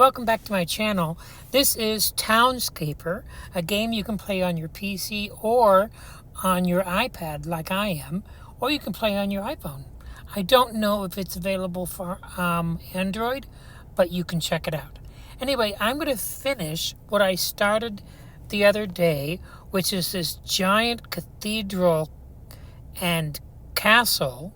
Welcome back to my channel. This is Townscaper, a game you can play on your PC or on your iPad like I am, or you can play on your iPhone. I don't know if it's available for Android, but you can check it out. Anyway, I'm going to finish what I started the other day, which is this giant cathedral and castle.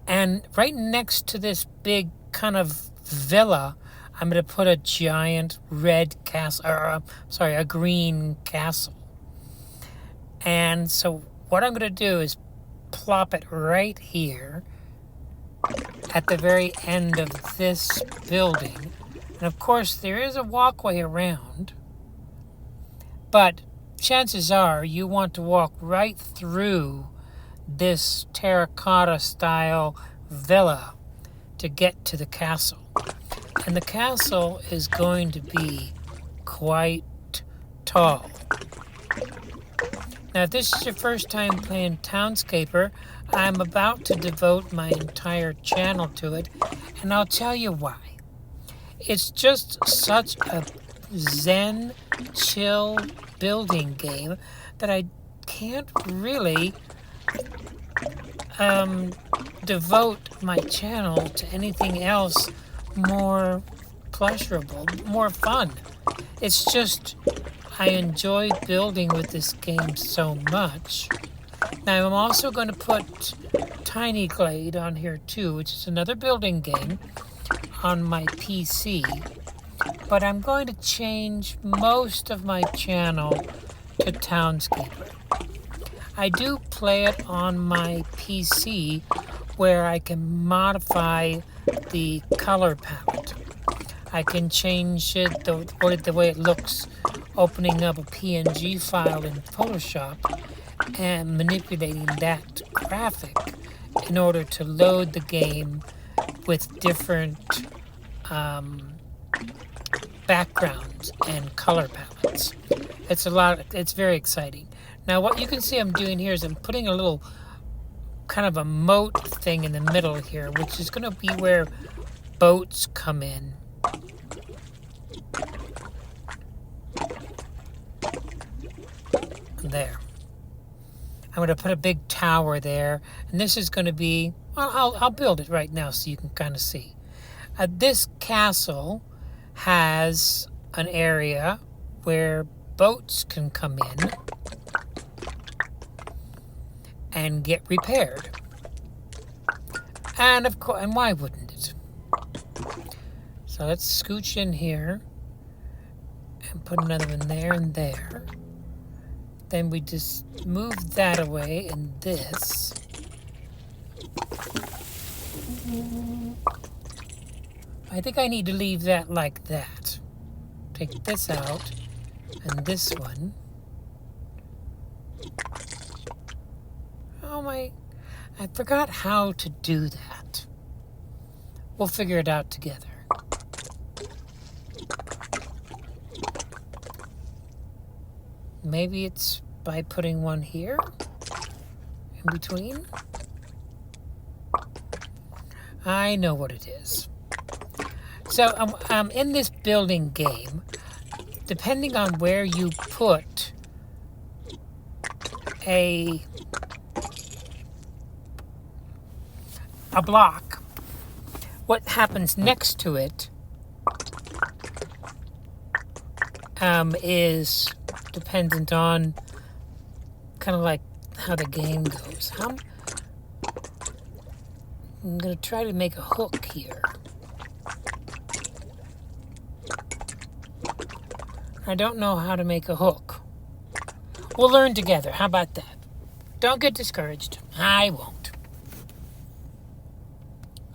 And right next to this big kind of villa, I'm going to put a giant red castle, a green castle. And so what I'm going to do is plop it right here at the very end of this building. And of course, there is a walkway around, but chances are you want to walk right through this terracotta style villa to get to the castle. And the castle is going to be quite tall. Now, if this is your first time playing Townscaper, I'm about to devote my entire channel to it, and I'll tell you why. It's just such a zen, chill building game that I can't really devote my channel to anything else more pleasurable, more fun. It's just, I enjoy building with this game so much. Now I'm also going to put Tiny Glade on here too, which is another building game on my PC. But I'm going to change most of my channel to Townscaper. I do play it on my PC where I can modify the color palette. I can change it the way it looks, opening up a PNG file in Photoshop and manipulating that graphic in order to load the game with different backgrounds and color palettes. It's very exciting. Now what you can see I'm doing here is I'm putting a little kind of a moat thing in the middle here, which is going to be where boats come in. There. I'm going to put a big tower there, and this is going to be, I'll build it right now so you can kind of see. This castle has an area where boats can come in and get repaired. And of course, and why wouldn't it? So let's scooch in here and put another one there and there. Then we just move that away and this. I think I need to leave that like that. Take this out and this one. Oh my, I forgot how to do that. We'll figure it out together. Maybe it's by putting one here in between. I know what it is. So in this building game, depending on where you put a block, what happens next to it is dependent on kind of like how the game goes. I'm going to try to make a hook here. I don't know how to make a hook. We'll learn together. How about that? Don't get discouraged. I won't.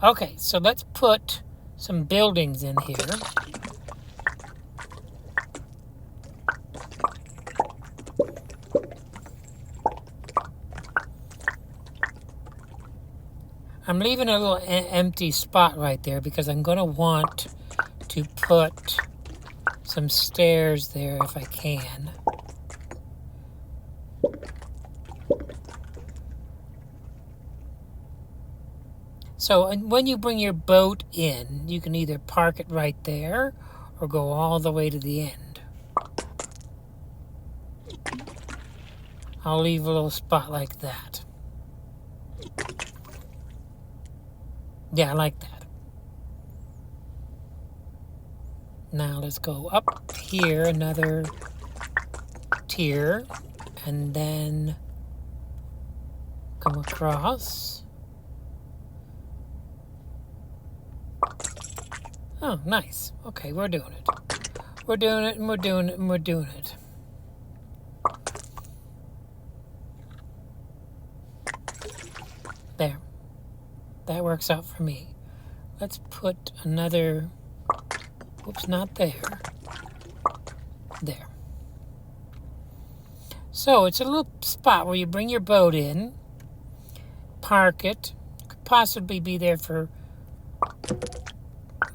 Okay, so let's put some buildings in here. I'm leaving a little empty spot right there because I'm going to want to put some stairs there if I can. So when you bring your boat in, you can either park it right there or go all the way to the end. I'll leave a little spot like that. Yeah, I like that. Now let's go up here another tier and then come across. Oh, nice. Okay, we're doing it. We're doing it and we're doing it and we're doing it. There. That works out for me. Let's put another... Oops, not there. There. So it's a little spot where you bring your boat in, park it. Could possibly be there for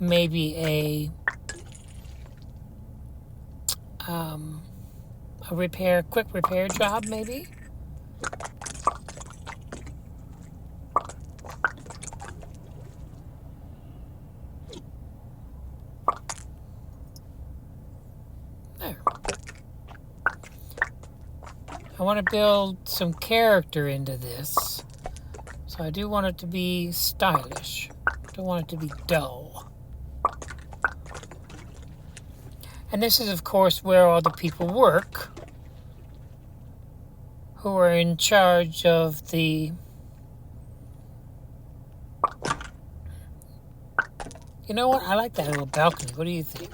maybe a quick repair job, maybe. There. I want to build some character into this, so I do want it to be stylish. I don't want it to be dull. And this is, of course, where all the people work who are in charge of the... You know what? I like that little balcony. What do you think?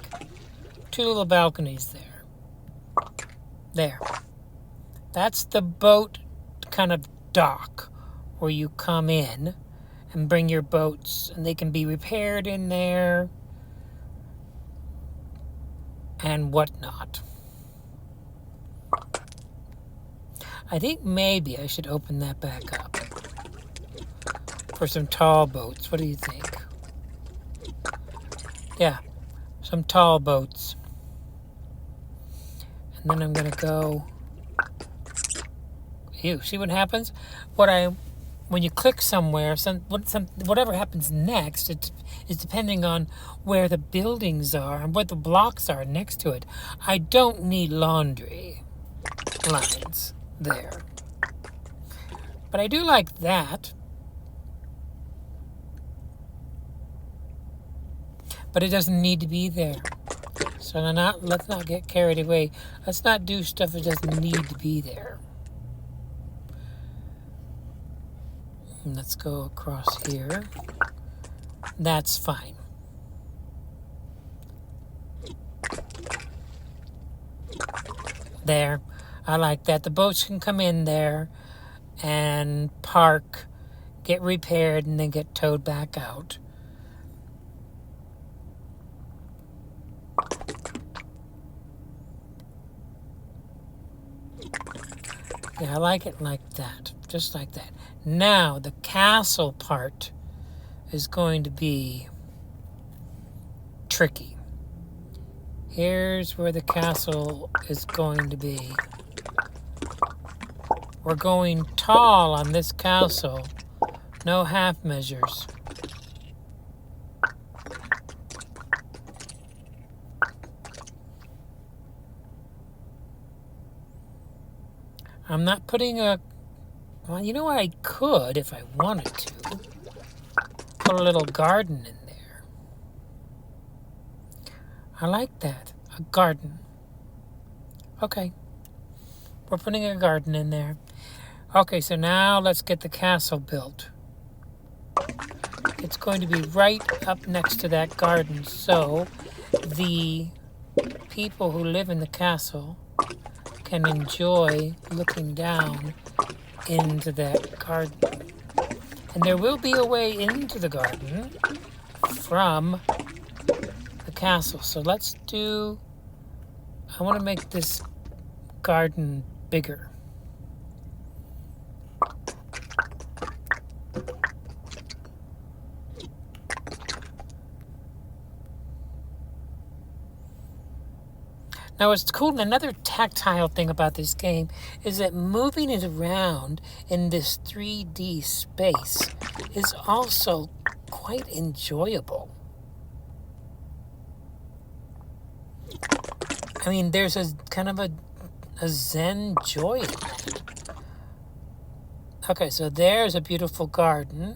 2 little balconies there. There. That's the boat kind of dock where you come in and bring your boats, and they can be repaired in there and whatnot. I think maybe I should open that back up for some tall boats. What do you think? Yeah, some tall boats. And then I'm going to go... Ew, see what happens? When you click somewhere, whatever happens next, it is depending on where the buildings are and what the blocks are next to it. I don't need laundry lines there. But I do like that. But it doesn't need to be there. So let's not get carried away. Let's not do stuff that doesn't need to be there. And let's go across here. That's fine. There. I like that. The boats can come in there and park, get repaired, and then get towed back out. Yeah, I like it like that. Just like that. Now, the castle part is going to be tricky. Here's where the castle is going to be. We're going tall on this castle. No half measures. I'm not putting a... Well, you know what? I could, if I wanted to, put a little garden in there. I like that. A garden. Okay. We're putting a garden in there. Okay, so now let's get the castle built. It's going to be right up next to that garden, so the people who live in the castle can enjoy looking down into that garden. And there will be a way into the garden from the castle. So let's do... I want to make this garden bigger. Now, what's cool, another tactile thing about this game is that moving it around in this 3D space is also quite enjoyable. I mean, there's a kind of a zen joy in that. Okay, so there's a beautiful garden.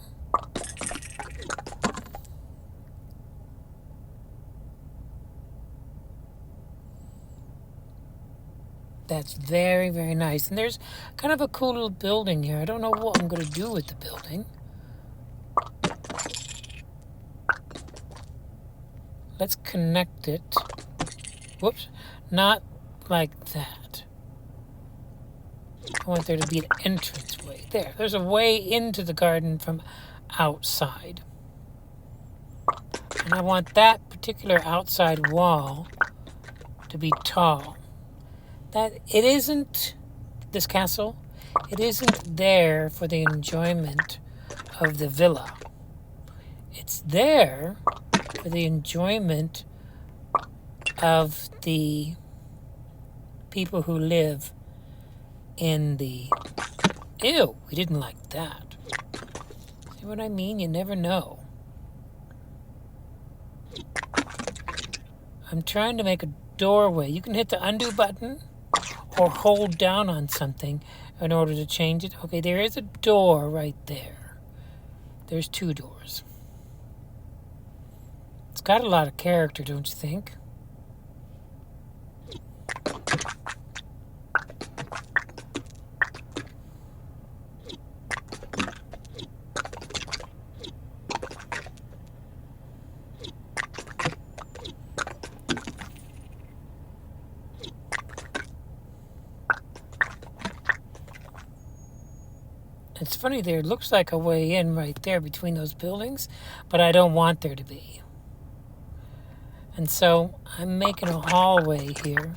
That's very, very nice. And there's kind of a cool little building here. I don't know what I'm going to do with the building. Let's connect it. Whoops. Not like that. I want there to be an entranceway. There's a way into the garden from outside. And I want that particular outside wall to be tall. That it isn't, this castle, it isn't there for the enjoyment of the villa. It's there for the enjoyment of the people who live in the... Ew, we didn't like that. See what I mean? You never know. I'm trying to make a doorway. You can hit the undo button or hold down on something in order to change it. Okay, there is a door right there. There's two doors. It's got a lot of character, don't you think? It's funny, there looks like a way in right there between those buildings, but I don't want there to be. And so I'm making a hallway here.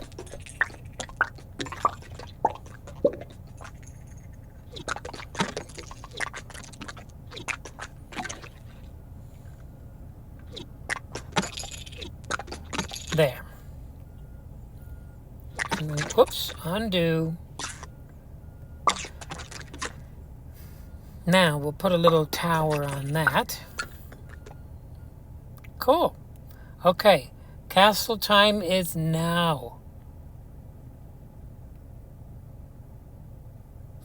There. And then, whoops, undo. Now we'll put a little tower on that. Cool. Okay, castle time is now.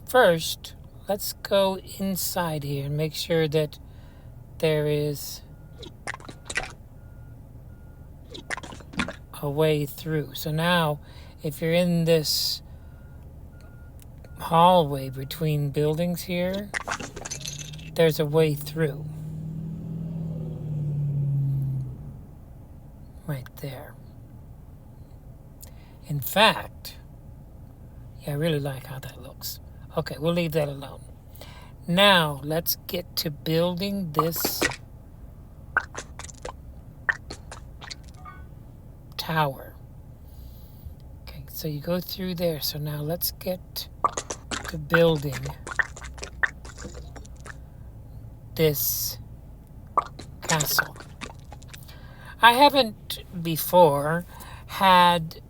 First, let's go inside here and make sure that there is a way through. So now, if you're in this hallway between buildings here, there's a way through. Right there. In fact, yeah, I really like how that looks. Okay, we'll leave that alone. Now, let's get to building this tower. Okay, so you go through there. So now let's get to building this castle. I haven't before had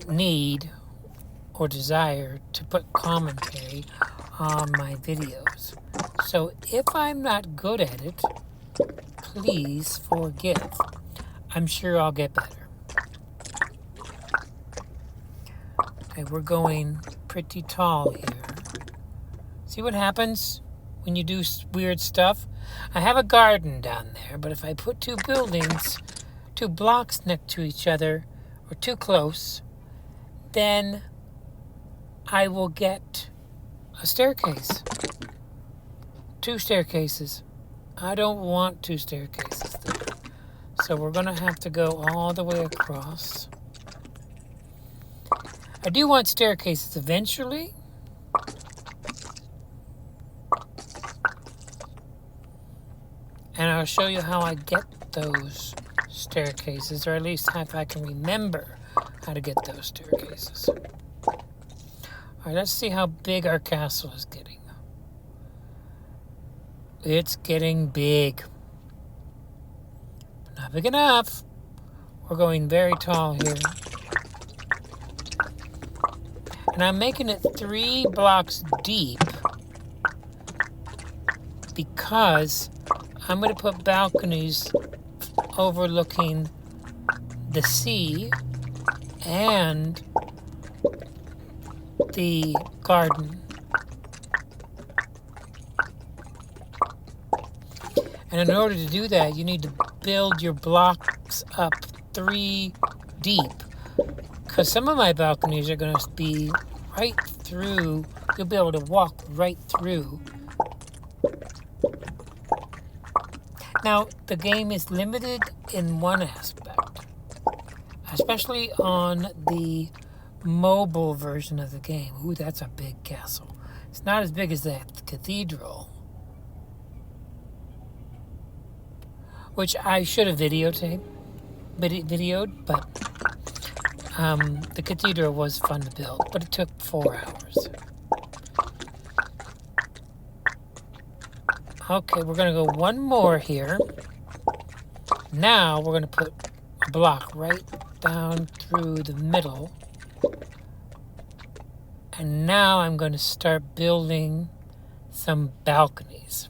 need or desire to put commentary on my videos. So if I'm not good at it, please forgive. I'm sure I'll get better. Okay, we're going pretty tall here. See what happens when you do weird stuff? I have a garden down there, but if I put two buildings, 2 blocks next to each other, or too close, then I will get a staircase. 2 staircases. I don't want 2 staircases though. So we're going to have to go all the way across. I do want staircases eventually. And I'll show you how I get those staircases, or at least if I can remember how to get those staircases. All right, let's see how big our castle is getting. It's getting big. Not big enough. We're going very tall here. And I'm making it 3 blocks deep because I'm going to put balconies overlooking the sea and the garden. And in order to do that, you need to build your blocks up 3 deep. Because some of my balconies are going to be right through. You'll be able to walk right through. Now, the game is limited in one aspect, especially on the mobile version of the game. Ooh, that's a big castle. It's not as big as that cathedral, which I should have videoed, but the cathedral was fun to build, but it took 4 hours. Okay, we're going to go one more here. Now we're going to put a block right down through the middle. And now I'm going to start building some balconies.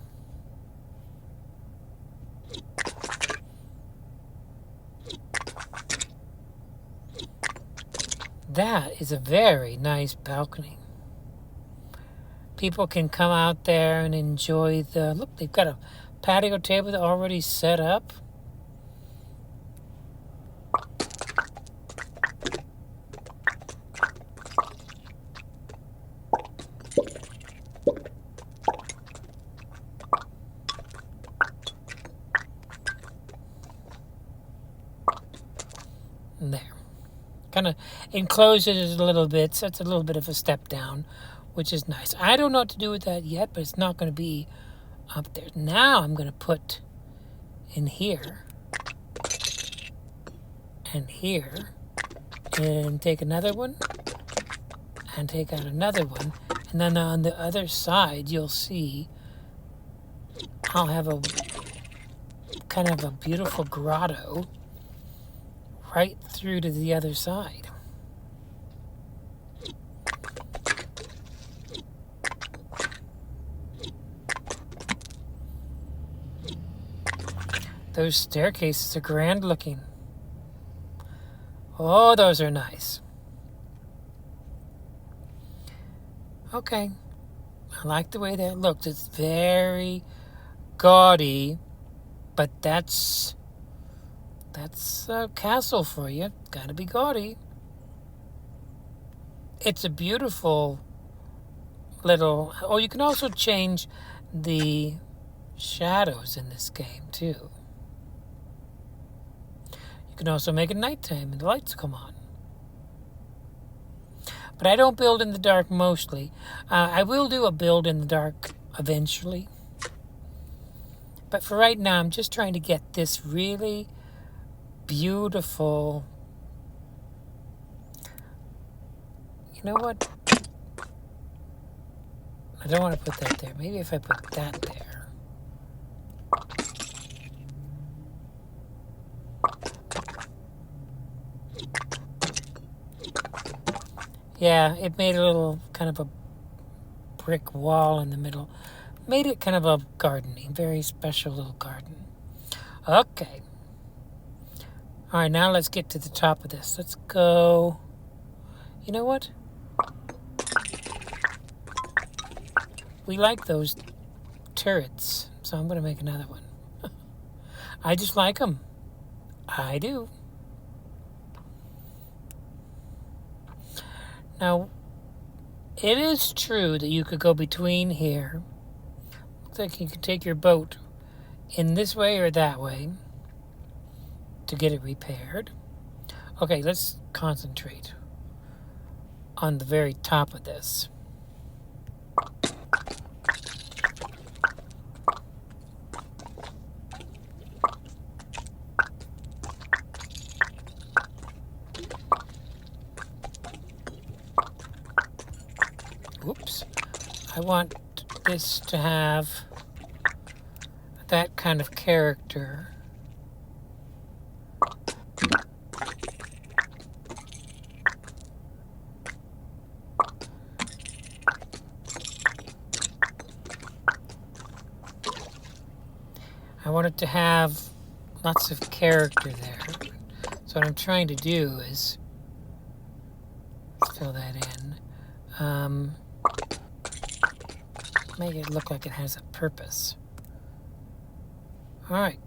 That is a very nice balcony. People can come out there and enjoy the... Look, they've got a patio table already set up. There. Kind of encloses it a little bit, so it's a little bit of a step down, which is nice. I don't know what to do with that yet, but it's not going to be up there. Now I'm going to put in here and here and take another one and take out another one. And then on the other side, you'll see I'll have a kind of a beautiful grotto right through to the other side. Those staircases are grand looking. Oh, those are nice. Okay. I like the way that looks. It's very gaudy, but that's a castle for you. Gotta be gaudy. It's a beautiful little... Oh, you can also change the shadows in this game, too. You can also make it nighttime and the lights come on. But I don't build in the dark mostly. I will do a build in the dark eventually. But for right now, I'm just trying to get this really beautiful... You know what? I don't want to put that there. Maybe if I put that there. Yeah, it made a little kind of a brick wall in the middle. Made it kind of a gardening, very special little garden. Okay. All right, now let's get to the top of this. Let's go... You know what? We like those turrets, so I'm going to make another one. I just like them. I do. Now, it is true that you could go between here. Looks like you could take your boat in this way or that way to get it repaired. Okay, let's concentrate on the very top of this. Oops. I want this to have that kind of character. I want it to have lots of character there. So what I'm trying to do is fill that in. Make it look like it has a purpose. Alright,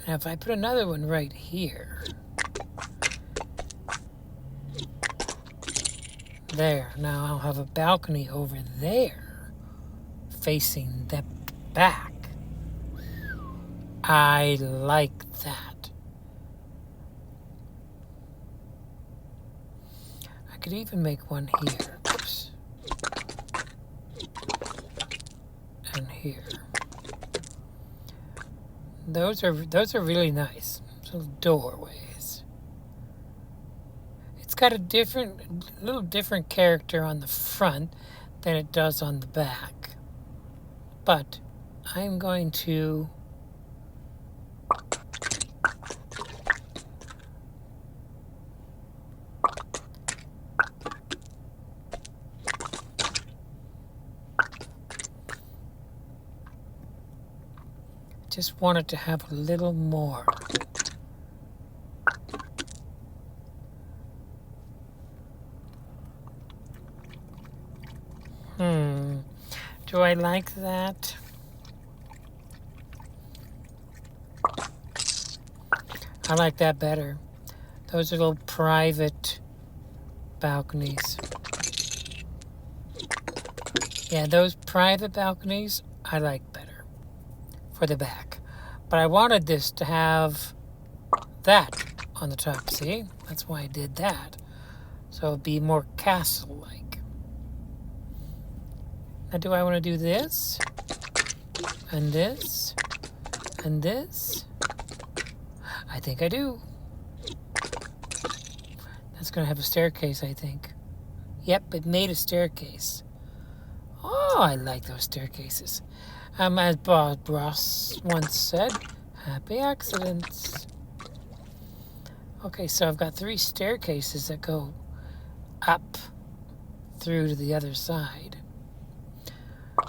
now if I put another one right here. There, now I'll have a balcony over there facing the back. I like that. I could even make one here. Oops. And here. Those are really nice. Little doorways. It's got a little different character on the front than it does on the back. But I'm going to just want it to have a little more. Do I like that? I like that better. Those are little private balconies. Yeah, those private balconies I like better for the back. But I wanted this to have that on the top, see? That's why I did that. So it'd be more castle-like. Now do I want to do this? And this? And this? I think I do. That's going to have a staircase, I think. Yep, it made a staircase. Oh, I like those staircases. As Bob Ross once said, happy accidents. Okay, so I've got 3 staircases that go up through to the other side.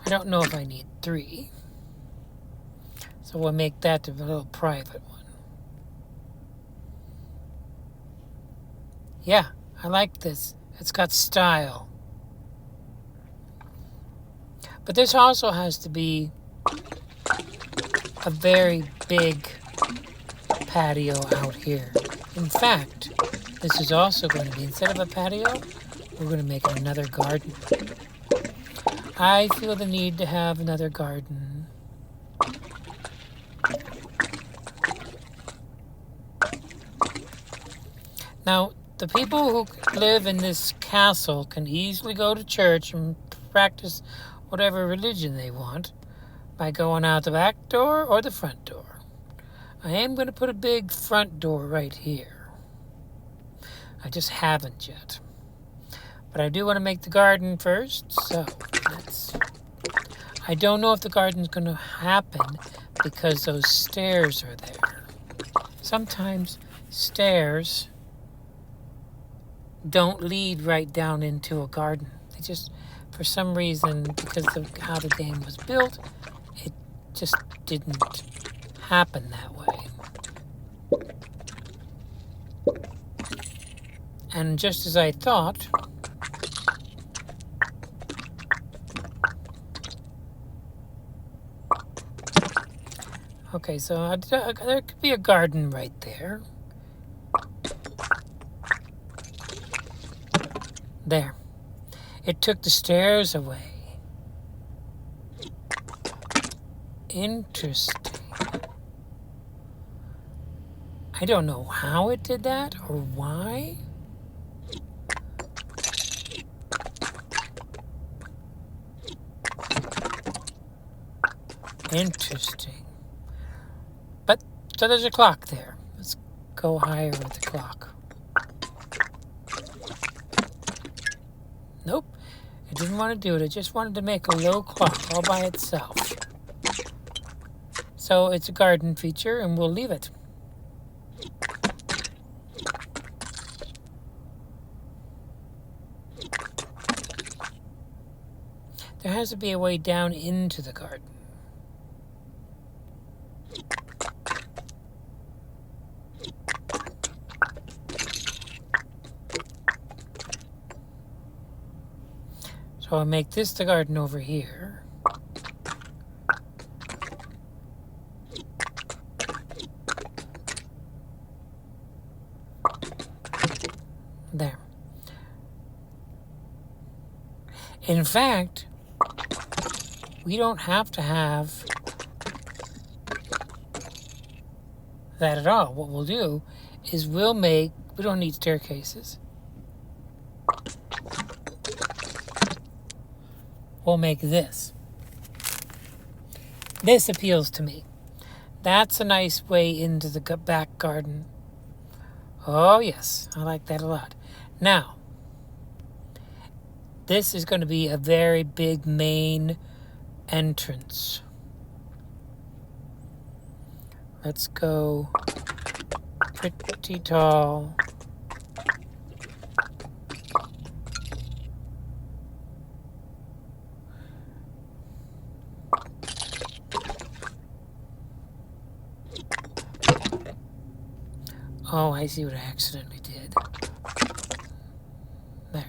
I don't know if I need 3. So we'll make that a little private one. Yeah, I like this. It's got style. But this also has to be a very big patio out here. In fact, this is also going to be, instead of a patio, we're going to make another garden. I feel the need to have another garden. Now, the people who live in this castle can easily go to church and practice whatever religion they want by going out the back door or the front door. I am going to put a big front door right here. I just haven't yet. But I do want to make the garden first, so I don't know if the garden's going to happen because those stairs are there. Sometimes stairs don't lead right down into a garden. They just, for some reason, because of how the game was built, it just didn't happen that way. And just as I thought, okay, so there could be a garden right there. There. It took the stairs away. Interesting. I don't know how it did that or why. Interesting. But, so there's a clock there. Let's go higher with the clock. Nope, it didn't want to do it. It just wanted to make a low clock all by itself. So it's a garden feature, and we'll leave it. There has to be a way down into the garden. So I'll make this the garden over here. There. In fact, we don't have to have that at all. What we'll do is we don't need staircases. We'll make this. This appeals to me. That's a nice way into the back garden. Oh yes, I like that a lot. Now, this is going to be a very big main entrance. Let's go pretty tall. Oh, I see what I accidentally did. There.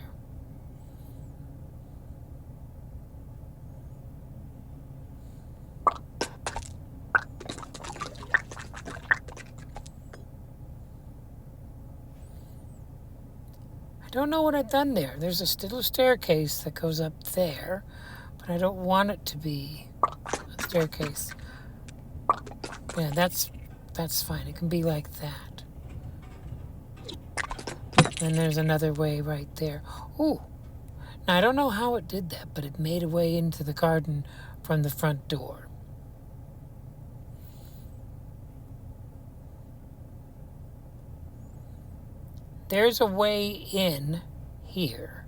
I don't know what I've done there. There's a little staircase that goes up there, but I don't want it to be a staircase. Yeah, that's fine. It can be like that. And there's another way right there. Ooh. Now, I don't know how it did that, but it made a way into the garden from the front door. There's a way in here.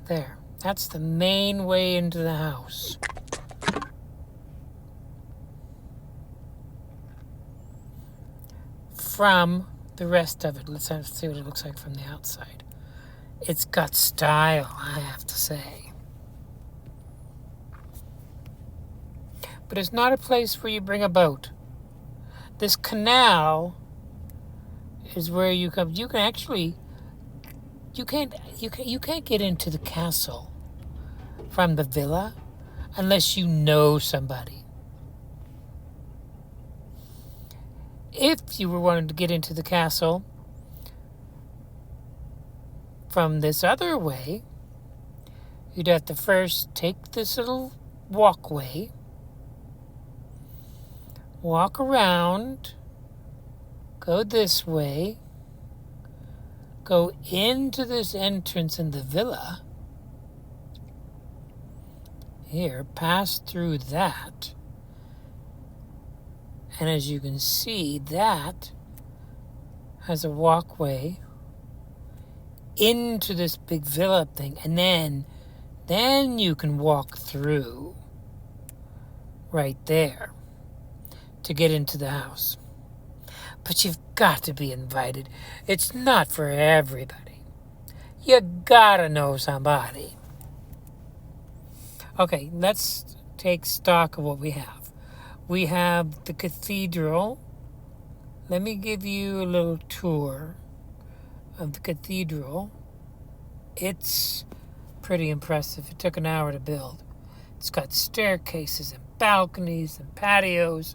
There. That's the main way into the house. From the rest of it, let's see what it looks like from the outside. It's got style, I have to say. But it's not a place where you bring a boat. This canal is where you come. You can actually, you can't get into the castle from the villa unless you know somebody. If you were wanting to get into the castle from this other way, you'd have to first take this little walkway, walk around, go this way, go into this entrance in the villa, here, pass through that. And as you can see, that has a walkway into this big villa thing. And then you can walk through right there to get into the house. But you've got to be invited. It's not for everybody. You gotta know somebody. Okay, let's take stock of what we have. We have the cathedral. Let me give you a little tour of the cathedral. It's pretty impressive. It took an hour to build. It's got staircases and balconies and patios.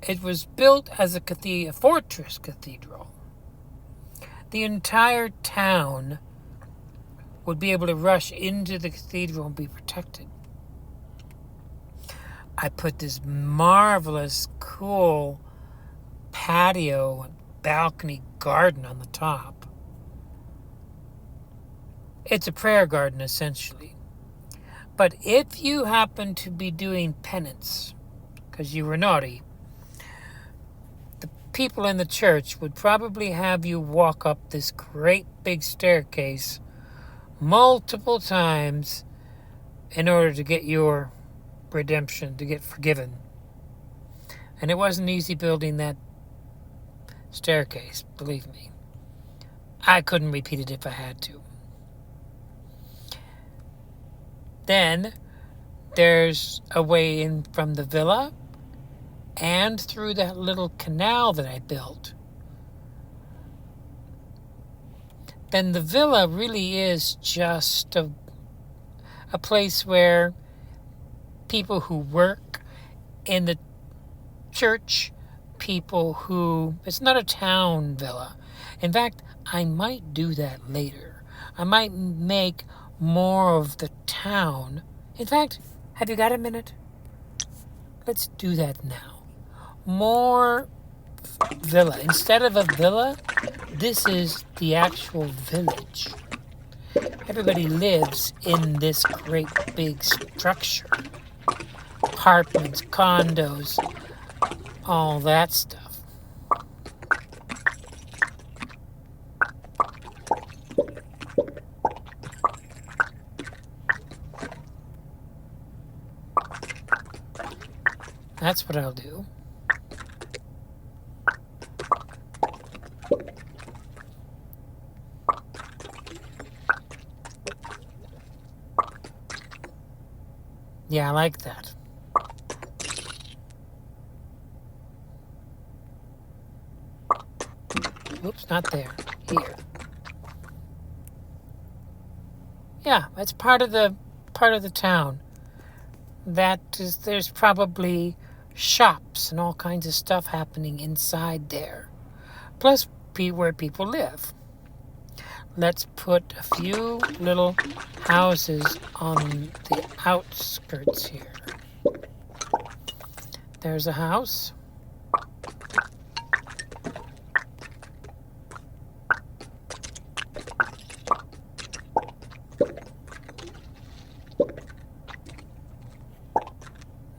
It was built as a fortress cathedral. The entire town would be able to rush into the cathedral and be protected. I put this marvelous, cool patio and balcony garden on the top. It's a prayer garden, essentially. But if you happen to be doing penance, because you were naughty, the people in the church would probably have you walk up this great big staircase multiple times in order to get your redemption, to get forgiven. And it wasn't easy building that staircase, believe me. I couldn't repeat it if I had to. Then there's a way in from the villa and through that little canal that I built. then the villa really is just a place where people who work in the church, people who, it's not a town villa. In fact, I might do that later. I might make more of the town. In fact, have you got a minute? Let's do that now. More villa. Instead of a villa, this is the actual village. Everybody lives in this great big structure. Apartments, condos, all that stuff. That's what I'll do. Yeah, I like that. Oops, not there. Here. Yeah, that's part of the town. There's probably shops and all kinds of stuff happening inside there. Plus where people live. Let's put a few little houses on the outskirts here. There's a house.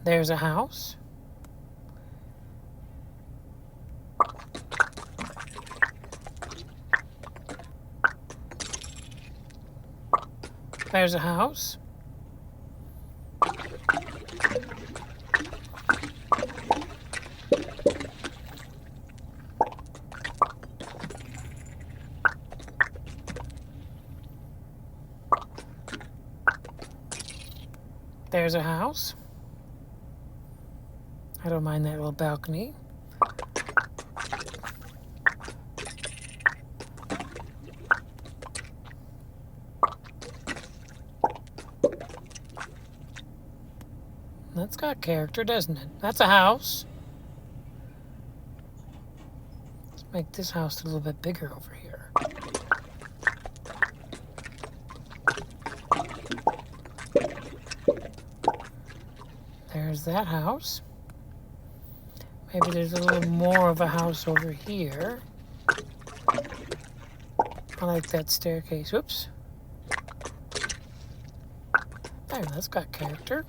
There's a house. There's a house. There's a house. I don't mind that little balcony. That's got character, doesn't it? That's a house. Let's make this house a little bit bigger over here. There's that house. Maybe there's a little more of a house over here. I like that staircase. Whoops. There, that's got character.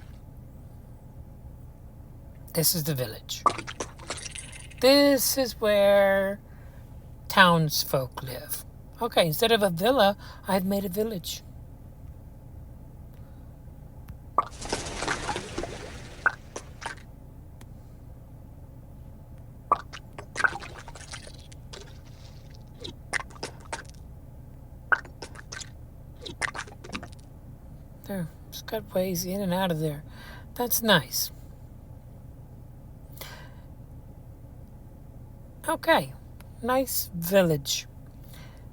This is the village. This is where townsfolk live. Okay, instead of a villa, I've made a village. There, it's got ways in and out of there. That's nice. Okay, nice village.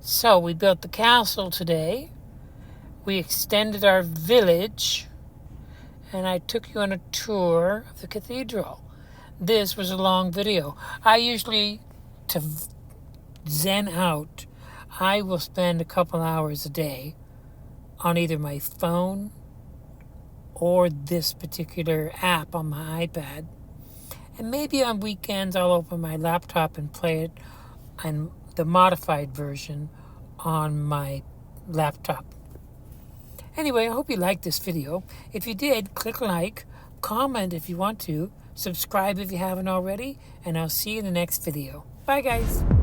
So we built the castle today. We extended our village. And I took you on a tour of the cathedral. This was a long video. I usually, to zen out, I will spend a couple hours a day on either my phone or this particular app on my iPad. And maybe on weekends I'll open my laptop and play it on the modified version on my laptop. Anyway, I hope you liked this video. If you did, click like, comment if you want to, subscribe if you haven't already, and I'll see you in the next video. Bye, guys.